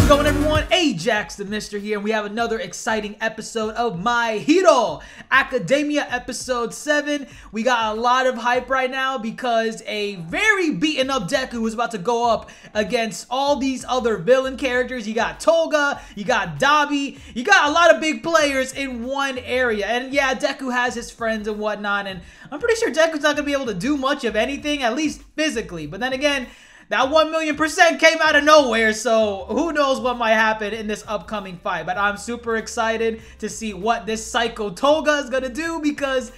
it going, everyone? Ajax the Mister here, and we have another exciting episode of My Hero Academia episode 7. We got a lot of hype right now because a very beaten up Deku is about to go up against all these other villain characters. You got Toga, you got Dabi, you got a lot of big players in one area. And yeah, Deku has his friends and whatnot, and I'm pretty sure Deku's not going to be able to do much of anything, at least physically. But then again, that 1,000,000% came out of nowhere, so who knows what might happen in this upcoming fight. But I'm super excited to see what this Psycho Toga is gonna do because,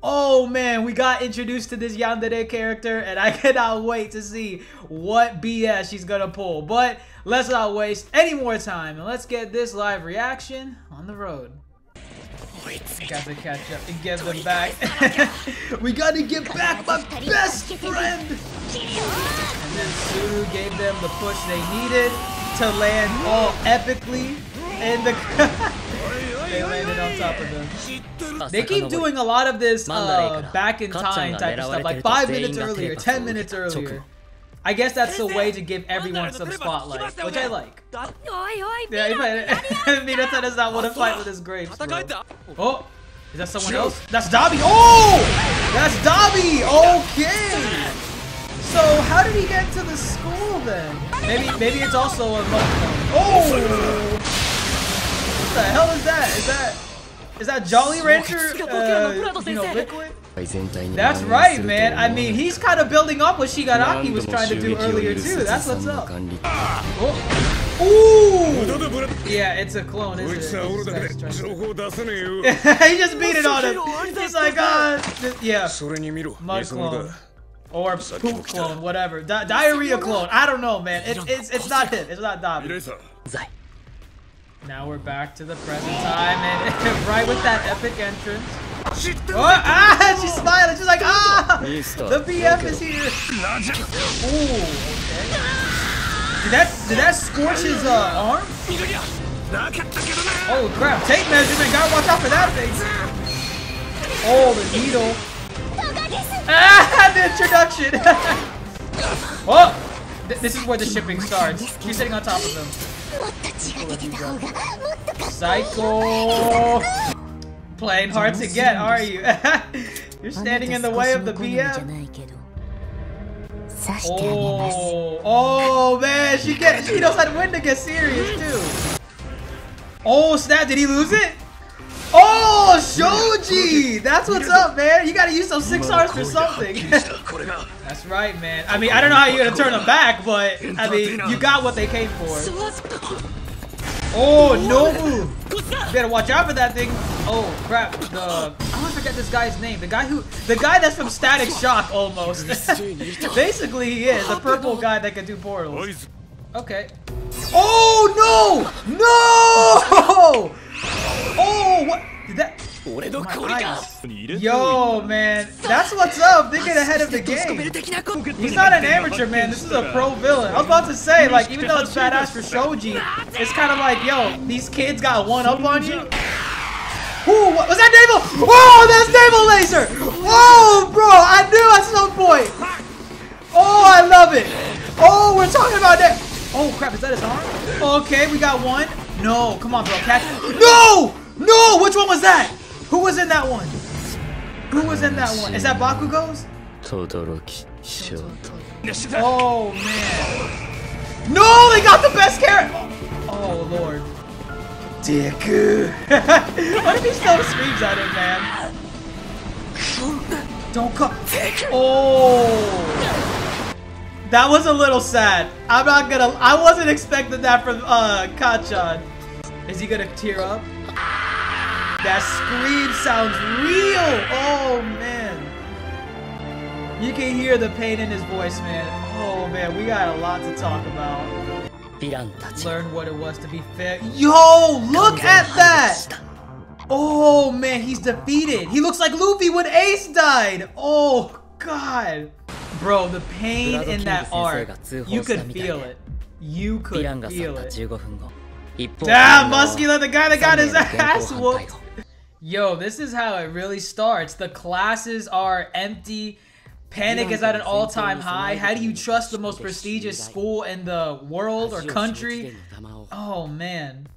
oh man, we got introduced to this Yandere character, and I cannot wait to see what BS she's gonna pull. But let's not waste any more time, and let's get this live reaction on the road. Got to catch up and get them back. We got to get back my best friend. And then Suru gave them the push they needed to land all epically. And they landed on top of them. They keep doing a lot of this back in time type of stuff, like 5 minutes earlier, 10 minutes earlier. I guess that's the way to give everyone some spotlight, which I like. Yeah, Minato does not want to fight with his grapes, bro. Oh, is that someone else? That's Dabi. Oh, that's Dabi. Okay. So how did he get to the school then? Maybe it's also a monk. Oh, what the hell is that? Is that Jolly Rancher? You know, liquid? That's right, man. I mean, he's kind of building up what Shigaraki was trying to do earlier too. That's what's up. Oh. Ooh! Yeah, it's a clone, isn't it? He just beat it on him. He's like, yeah, mud clone or poop clone, whatever. Diarrhea clone. I don't know, man. It's not him. It's not Dabi. Now we're back to the present time, and right with that epic entrance. Oh, she's smiling. She's like, the BF is here. Ooh, okay. Did that scorch his arm? Oh crap! Tape measurement. Gotta watch out for that thing. Oh, the needle. The introduction. Oh, this is where the shipping starts. She's sitting on top of him. Psycho. Playing hard to get, are you? You're standing in the way of the BF. Oh man, she knows how to win to get serious too. Oh snap! Did he lose it? Oh, Shoji! That's what's up, man. You gotta use those 6 stars for something. That's right, man. I mean, I don't know how you're gonna turn them back, but I mean, you got what they came for. Oh, no move. You better watch out for that thing. Oh crap! I always forget this guy's name. The guy that's from Static Shock almost. Basically, he is a purple guy that can do portals. Okay. Oh no! No! Oh, what? Did that? My eyes. Yo, man, that's what's up. Thinking ahead of the game. He's not an amateur, man. This is a pro villain. I was about to say, like, even though it's badass for Shoji, it's kind of like, yo, these kids got one up on you. Ooh, what was that naval? Oh, that's naval laser. Oh, bro, I knew at some point. Oh, I love it. Oh, we're talking about that. Oh crap, is that his arm? Okay, we got one. No, come on, bro, catch it. No! No! Which one was that? Who was in that one? Who was in that one? Is that Bakugo's? Oh, man. No! They got the best character! Oh, Lord. Deku. What if he still screams at him, man? Don't come. Oh. That was a little sad. I wasn't expecting that from Kachan. Is he gonna tear up? That scream sounds real! Oh man. You can hear the pain in his voice, man. Oh man, we got a lot to talk about. Learn what it was to be fair. Yo, look at that! Oh man, he's defeated. He looks like Luffy when Ace died. Oh god. Bro, the pain in that arc, you could feel it. You could feel it. Damn, Muscular, the guy that got his ass whooped. Yo, this is how it really starts. The classes are empty. Panic is at an all-time high. How do you trust the most prestigious school in the world or country? Oh man,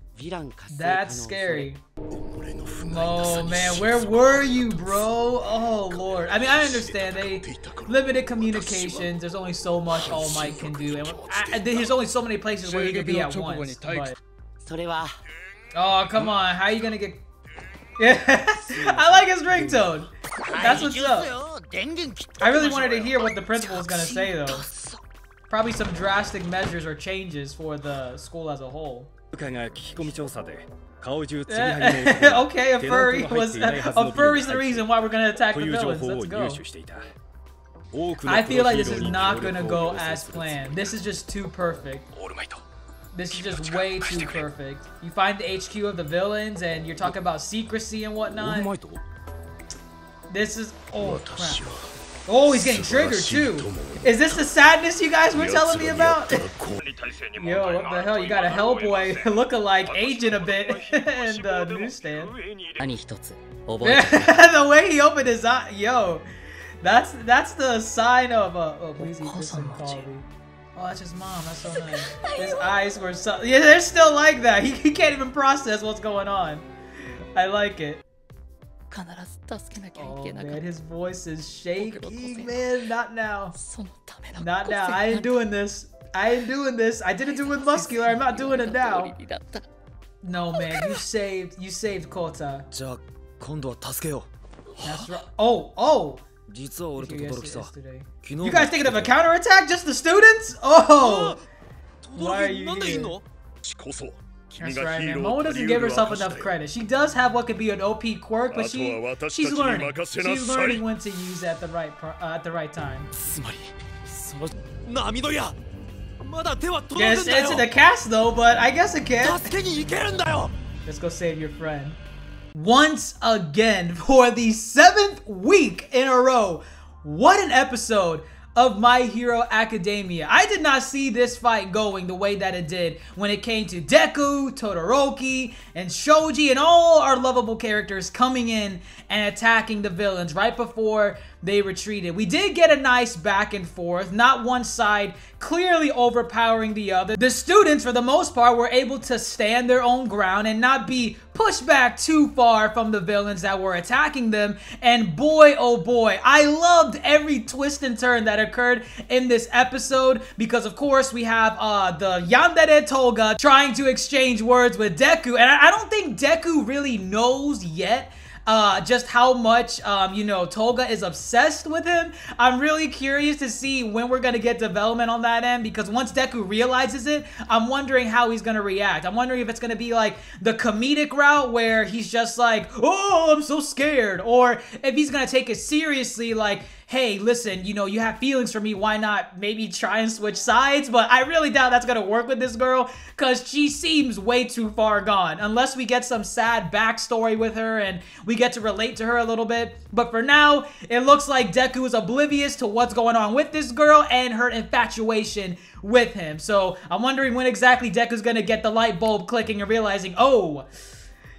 that's scary. Oh man, where were you, bro? Oh lord. I mean, I understand they limited communications. There's only so much All Might can do, and there's only so many places where you can be at once. But... oh come on, how are you gonna get? Yeah, I like his ringtone. That's what's up. I really wanted to hear what the principal was gonna say though. Probably some drastic measures or changes for the school as a whole. Okay, a furry's the reason why we're gonna attack the villains. Let's go. I feel like this is not gonna go as planned. This is just too perfect. This is just way too perfect. You find the HQ of the villains and you're talking about secrecy and whatnot. This is... oh crap. Oh, he's getting triggered too. Is this the sadness you guys were telling me about? Yo, what the hell? You got a Hellboy look-alike aging a bit in the newsstand. The way he opened his eye, yo, that's the sign of oh, please eat this and call me. Oh, that's his mom. That's so nice. His eyes were so... yeah, they're still like that. He can't even process what's going on. I like it. Oh man, his voice is shaking, man. Not now. Not now. I ain't doing this. I ain't doing this. I didn't do it with Muscular. I'm not doing it now. No man, you saved Kota. That's right. Oh. You guys thinking of a counterattack? Just the students? Oh! Why are you here? That's right, man. Momo doesn't give herself enough credit. She does have what could be an OP quirk, but she's learning. She's learning when to use it at the right time. Yes, it's in the cast though, but I guess it can. Let's go save your friend. Once again, for the 7th week in a row, what an episode of My Hero Academia. I did not see this fight going the way that it did when it came to Deku, Todoroki, and Shoji, and all our lovable characters coming in and attacking the villains right before they retreated. We did get a nice back and forth, not one side clearly overpowering the other. The students, for the most part, were able to stand their own ground and not be pushed back too far from the villains that were attacking them. And boy, oh boy, I loved every twist and turn that occurred in this episode, because of course we have the Yandere Toga trying to exchange words with Deku, and I don't think Deku really knows yet just how much, you know, Toga is obsessed with him. I'm really curious to see when we're going to get development on that end, because once Deku realizes it, I'm wondering how he's going to react. I'm wondering if it's going to be like the comedic route where he's just like, oh, I'm so scared, or if he's going to take it seriously, like, hey, listen, you know, you have feelings for me, why not maybe try and switch sides? But I really doubt that's gonna work with this girl, because she seems way too far gone, unless we get some sad backstory with her and we get to relate to her a little bit. But for now, it looks like Deku is oblivious to what's going on with this girl and her infatuation with him. So I'm wondering when exactly Deku's gonna get the light bulb clicking and realizing, oh,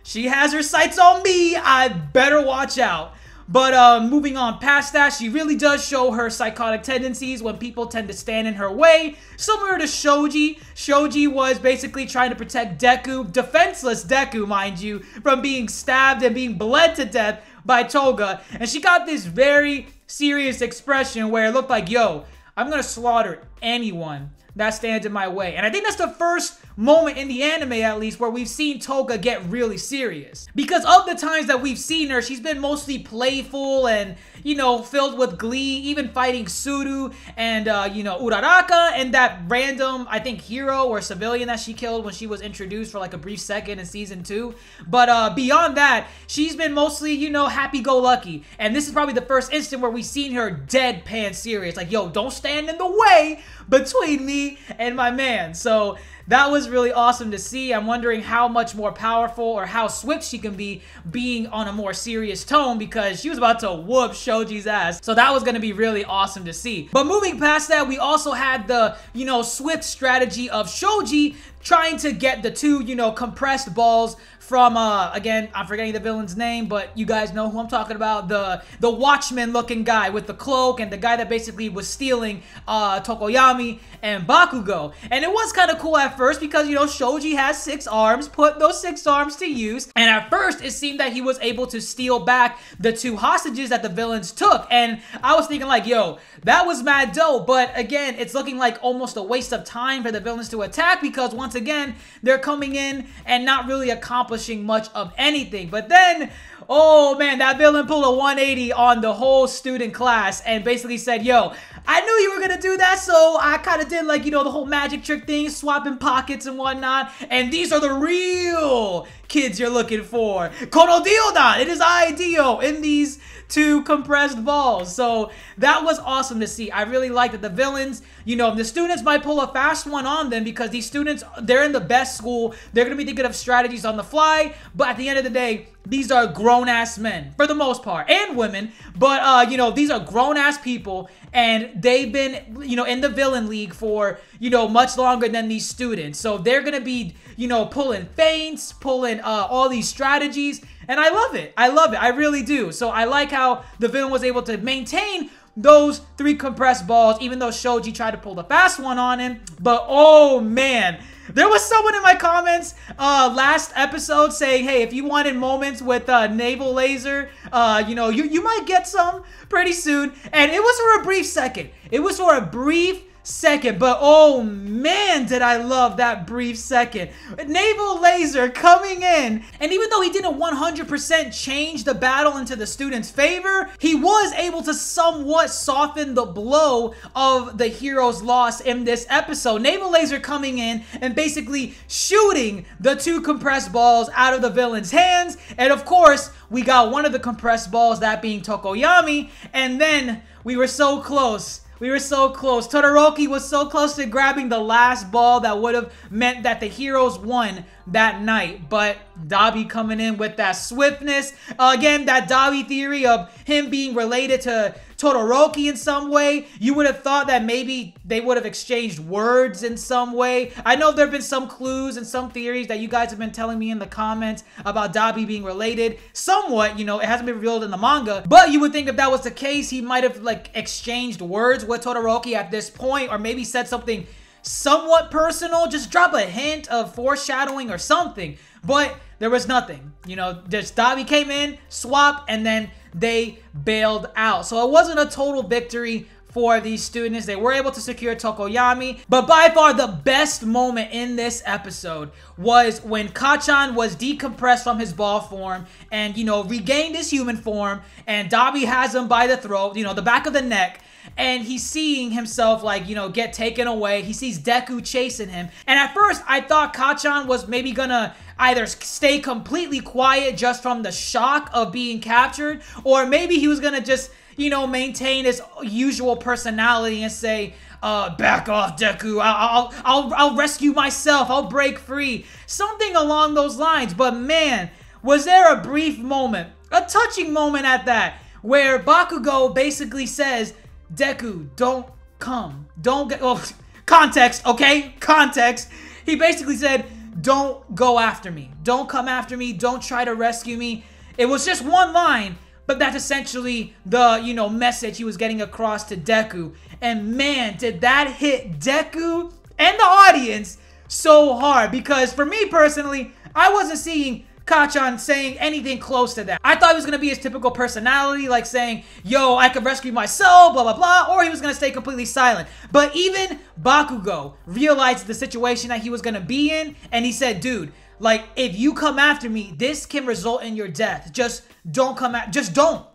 she has her sights on me, I better watch out. But moving on past that, she really does show her psychotic tendencies when people tend to stand in her way. Similar to Shoji. Shoji was basically trying to protect Deku, defenseless Deku, mind you, from being stabbed and being bled to death by Toga. And she got this very serious expression where it looked like, yo, I'm gonna slaughter anyone that stands in my way. And I think that's the first moment in the anime, at least, where we've seen Toga get really serious. Because of the times that we've seen her, she's been mostly playful and, you know, filled with glee, even fighting Suru and, you know, Uraraka and that random, I think, hero or civilian that she killed when she was introduced for like a brief second in season 2. But beyond that, she's been mostly, you know, happy-go-lucky. And this is probably the first instant where we've seen her deadpan serious. Like, yo, don't stand in the way between me and my man. So that was really awesome to see. I'm wondering how much more powerful or how swift she can be being on a more serious tone, because she was about to whoop Shoji's ass. So that was going to be really awesome to see. But moving past that, we also had the, swift strategy of Shoji trying to get the two, compressed balls from, again, I'm forgetting the villain's name, but you guys know who I'm talking about. The Watchman looking guy with the cloak, and the guy that basically was stealing Tokoyami and Bakugo. And it was kind of cool at first because, Shoji has 6 arms, put those 6 arms to use. And at first, it seemed that he was able to steal back the 2 hostages that the villains took. And I was thinking like, yo, that was mad dope. But again, it's looking like almost a waste of time for the villains to attack, because once again, they're coming in and not really accomplishing much of anything. But then, oh man, that villain pulled a 180 on the whole student class and basically said, yo, I knew you were gonna do that, so I kind of did like, the whole magic trick thing, swapping pockets and whatnot, and these are the real kids you're looking for. Kono Dio-dan, it is Dio in these 2 compressed balls. So that was awesome to see. I really like that the villains, the students might pull a fast one on them, because these students, they're in the best school. They're going to be thinking of strategies on the fly. But at the end of the day, these are grown-ass men for the most part, and women. But, these are grown-ass people, and they've been, in the villain league for, much longer than these students. So they're going to be, pulling feints, pulling all these strategies. And I love it. I love it. I really do. So I like how the villain was able to maintain those 3 compressed balls, even though Shoji tried to pull the fast one on him. But oh man, there was someone in my comments last episode saying, hey, if you wanted moments with naval laser, you might get some pretty soon. And it was for a brief second. It was for a brief second, but oh man, did I love that brief second. Naval laser coming in, and even though he didn't 100% change the battle into the students' favor, he was able to somewhat soften the blow of the hero's loss in this episode. Naval laser coming in and basically shooting the 2 compressed balls out of the villain's hands, and of course, we got one of the compressed balls, that being Tokoyami, and then we were so close. We were so close. Todoroki was so close to grabbing the last ball that would have meant that the heroes won that night. But Dabi coming in with that swiftness. Again, that Dabi theory of him being related to Todoroki in some way. You would have thought that maybe they would have exchanged words in some way. I know there have been some clues and some theories that you guys have been telling me in the comments about Dabi being related. Somewhat, it hasn't been revealed in the manga. But you would think if that was the case, he might have like exchanged words with Todoroki at this point, or maybe said something somewhat personal. Just drop a hint of foreshadowing or something. But there was nothing. Just Dabi came in, swap, and then they bailed out. So it wasn't a total victory for these students. They were able to secure Tokoyami. But by far the best moment in this episode was when Kachan was decompressed from his ball form and, regained his human form. And Dabi has him by the throat, the back of the neck. And he's seeing himself get taken away. He sees Deku chasing him. And at first, I thought Kachan was maybe gonna either stay completely quiet just from the shock of being captured, or maybe he was gonna just, maintain his usual personality and say, back off, Deku. I'll rescue myself. I'll break free. Something along those lines. But man, was there a brief moment, a touching moment at that, where Bakugo basically says, Deku, don't come. Don't get... Oh, context, okay? Context. He basically said, don't go after me. Don't come after me. Don't try to rescue me. It was just one line, but that's essentially the, message he was getting across to Deku. And man, did that hit Deku and the audience so hard. Because for me personally, I wasn't seeing Kachan saying anything close to that. I thought it was going to be his typical personality, like saying, yo, I could rescue myself, blah, blah, blah, or he was going to stay completely silent. But even Bakugo realized the situation that he was going to be in, and he said, dude, like, if you come after me, this can result in your death. Just don't come at, just don't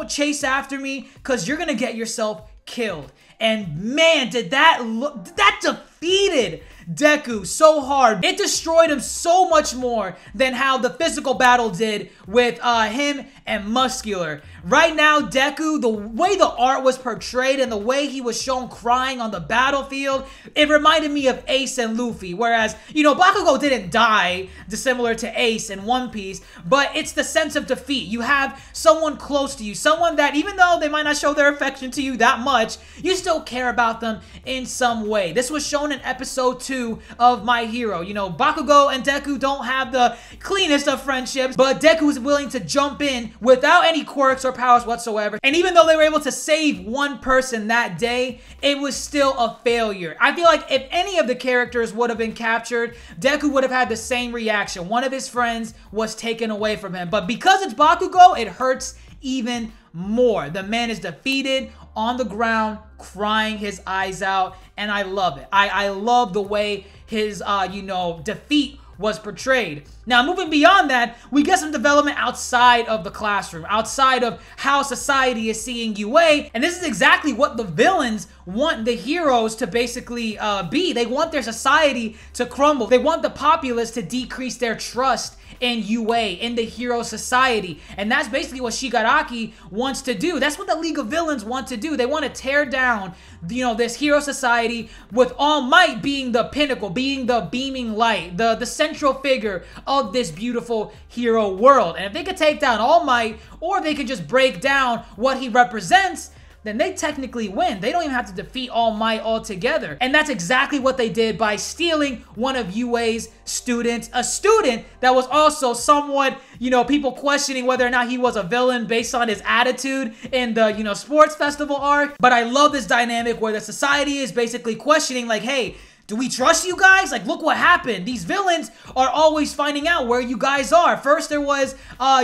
chase after me, because you're going to get yourself killed. And man, did that defeated Deku so hard. It destroyed him so much more than how the physical battle did with him and Muscular. Right now, Deku, the way the art was portrayed and the way he was shown crying on the battlefield, it reminded me of Ace and Luffy. Whereas, you know, Bakugo didn't die, dissimilar to Ace in One Piece, but it's the sense of defeat. You have someone close to you, someone that even though they might not show their affection to you that much, you still care about them in some way. This was shown in episode 2 of My Hero. You know, Bakugo and Deku don't have the cleanest of friendships, but Deku is willing to jump in without any quirks or powers whatsoever. And even though they were able to save one person that day, it was still a failure. I feel like if any of the characters would have been captured, Deku would have had the same reaction. One of his friends was taken away from him. But because it's Bakugo, it hurts even more. The man is defeated on the ground, crying his eyes out, and I love it. I love the way his, you know, defeat was portrayed. Now, moving beyond that, we get some development outside of the classroom, outside of how society is seeing UA, and this is exactly what the villains want the heroes to basically be. They want their society to crumble. They want the populace to decrease their trust in UA, in the hero society. And that's basically what Shigaraki wants to do. That's what the League of Villains want to do. They want to tear down, you know, this hero society, with All Might being the pinnacle, being the beaming light, the central figure of this beautiful hero world. And if they could take down All Might, or they could just break down what he represents, then they technically win. They don't even have to defeat All Might altogether. And that's exactly what they did by stealing one of UA's students, a student that was also somewhat, you know, people questioning whether or not he was a villain based on his attitude in the, you know, sports festival arc. But I love this dynamic where the society is basically questioning, like, hey, do we trust you guys? Like, look what happened. These villains are always finding out where you guys are. First, there was,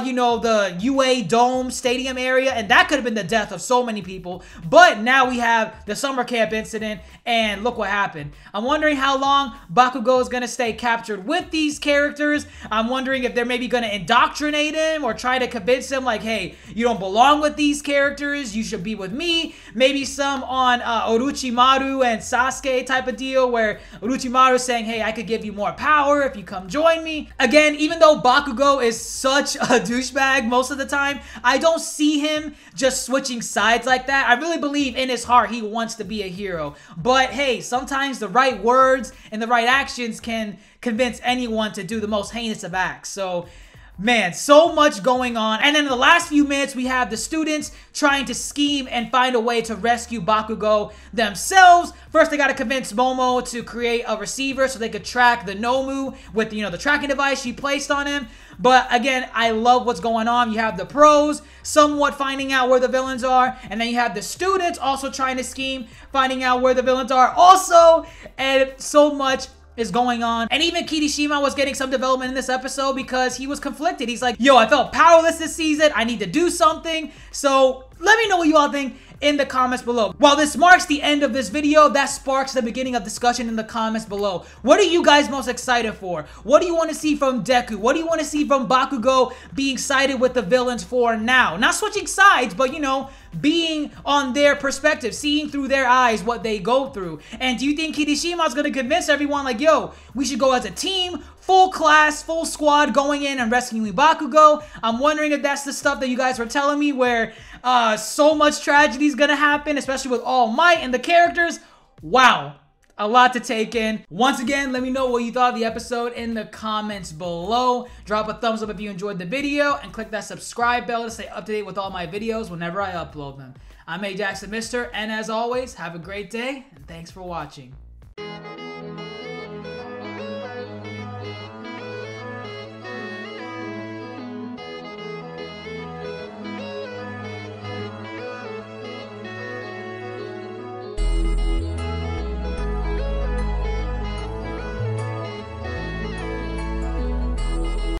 you know, the UA Dome Stadium area, and that could have been the death of so many people. But now we have the summer camp incident, and look what happened. I'm wondering how long Bakugo is going to stay captured with these characters. I'm wondering if they're maybe going to indoctrinate him or try to convince him, like, hey, you don't belong with these characters. You should be with me. Maybe some on Orochimaru and Sasuke type of deal, where Orochimaru saying, hey, I could give you more power if you come join me. Again, even though Bakugo is such a douchebag most of the time, I don't see him just switching sides like that. I really believe in his heart he wants to be a hero. But hey, sometimes the right words and the right actions can convince anyone to do the most heinous of acts. So man, so much going on. And then in the last few minutes, we have the students trying to scheme and find a way to rescue Bakugo themselves. First, they got to convince Momo to create a receiver so they could track the Nomu with, you know, the tracking device she placed on him. But again, I love what's going on. You have the pros somewhat finding out where the villains are, and then you have the students also trying to scheme, finding out where the villains are also, and so much is going on. And even Kirishima was getting some development in this episode because he was conflicted. He's like, yo, I felt powerless this season. I need to do something. So let me know what you all think in the comments below. While this marks the end of this video, that sparks the beginning of discussion in the comments below. What are you guys most excited for? What do you want to see from Deku? What do you want to see from Bakugo being sided with the villains for now? Not switching sides, but, you know, being on their perspective, seeing through their eyes what they go through. And do you think Kirishima's going to convince everyone, like, yo, we should go as a team, full class, full squad, going in and rescuing Bakugo? I'm wondering if that's the stuff that you guys were telling me, where so much tragedy is going to happen, especially with All Might and the characters. Wow. A lot to take in. Once again, let me know what you thought of the episode in the comments below. Drop a thumbs up if you enjoyed the video, and click that subscribe bell to stay up to date with all my videos whenever I upload them. I'm Ajax the Mister, and as always, have a great day, and thanks for watching.